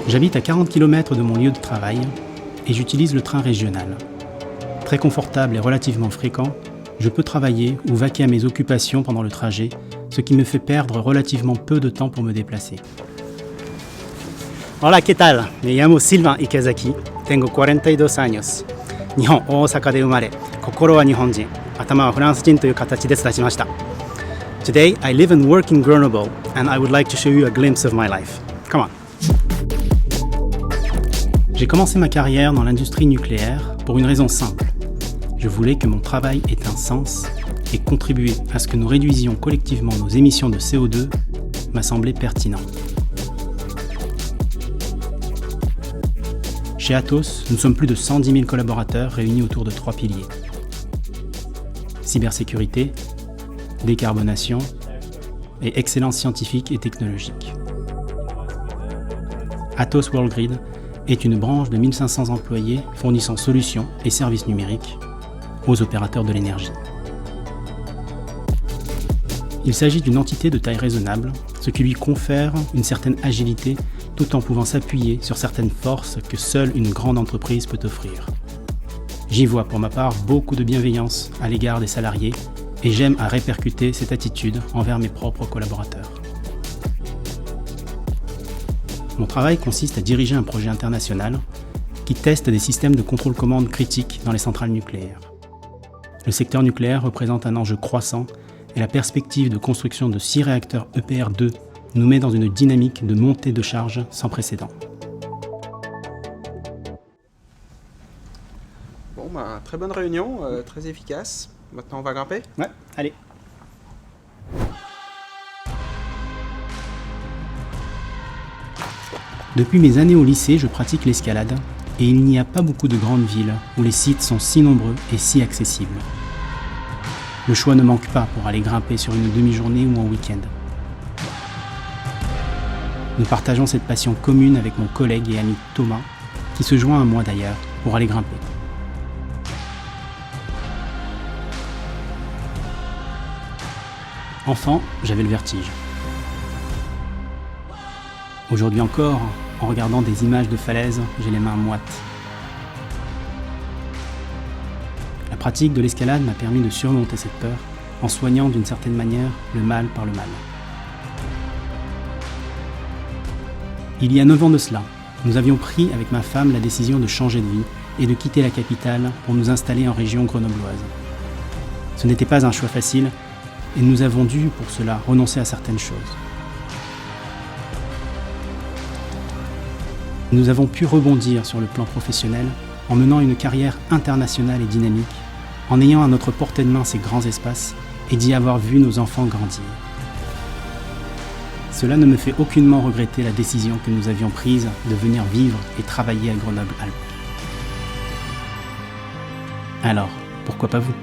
J'habite à 40 km de mon lieu de travail et j'utilise le train régional. Très confortable et relativement fréquent, je peux travailler ou vaquer à mes occupations pendant le trajet, ce qui me fait perdre relativement peu de temps pour me déplacer. Hola, ¿qué tal? Me llamo Sylvain Ikazaki, tengo 42 años. 日本大阪で生まれ、心は日本人、頭はフランス人という形で育ちました。Today, I live and work in Grenoble, and I would like to show you a glimpse of my life. Come on. J'ai commencé ma carrière dans l'industrie nucléaire pour une raison simple. Je voulais que mon travail ait un sens et contribuer à ce que nous réduisions collectivement nos émissions de CO2 m'a semblé pertinent. Chez Atos, nous sommes plus de 110 000 collaborateurs réunis autour de 3 piliers. Cybersécurité, décarbonation et excellence scientifique et technologique. Atos Worldgrid est une branche de 1500 employés fournissant solutions et services numériques aux opérateurs de l'énergie. Il s'agit d'une entité de taille raisonnable, ce qui lui confère une certaine agilité tout en pouvant s'appuyer sur certaines forces que seule une grande entreprise peut offrir. J'y vois pour ma part beaucoup de bienveillance à l'égard des salariés et j'aime à répercuter cette attitude envers mes propres collaborateurs. Mon travail consiste à diriger un projet international qui teste des systèmes de contrôle-commande critiques dans les centrales nucléaires. Le secteur nucléaire représente un enjeu croissant et la perspective de construction de 6 réacteurs EPR2 nous met dans une dynamique de montée de charge sans précédent. Bon, très bonne réunion, très efficace. Maintenant, on va grimper ? Ouais, allez. Depuis mes années au lycée, je pratique l'escalade et il n'y a pas beaucoup de grandes villes où les sites sont si nombreux et si accessibles. Le choix ne manque pas pour aller grimper sur une demi-journée ou un week-end. Nous partageons cette passion commune avec mon collègue et ami Thomas, qui se joint à moi d'ailleurs pour aller grimper. Enfant, j'avais le vertige. Aujourd'hui encore, en regardant des images de falaises, j'ai les mains moites. La pratique de l'escalade m'a permis de surmonter cette peur en soignant d'une certaine manière le mal par le mal. Il y a 9 ans de cela, nous avions pris avec ma femme la décision de changer de vie et de quitter la capitale pour nous installer en région grenobloise. Ce n'était pas un choix facile et nous avons dû pour cela renoncer à certaines choses. Nous avons pu rebondir sur le plan professionnel en menant une carrière internationale et dynamique, en ayant à notre portée de main ces grands espaces et d'y avoir vu nos enfants grandir. Cela ne me fait aucunement regretter la décision que nous avions prise de venir vivre et travailler à Grenoble-Alpes. Alors, pourquoi pas vous ?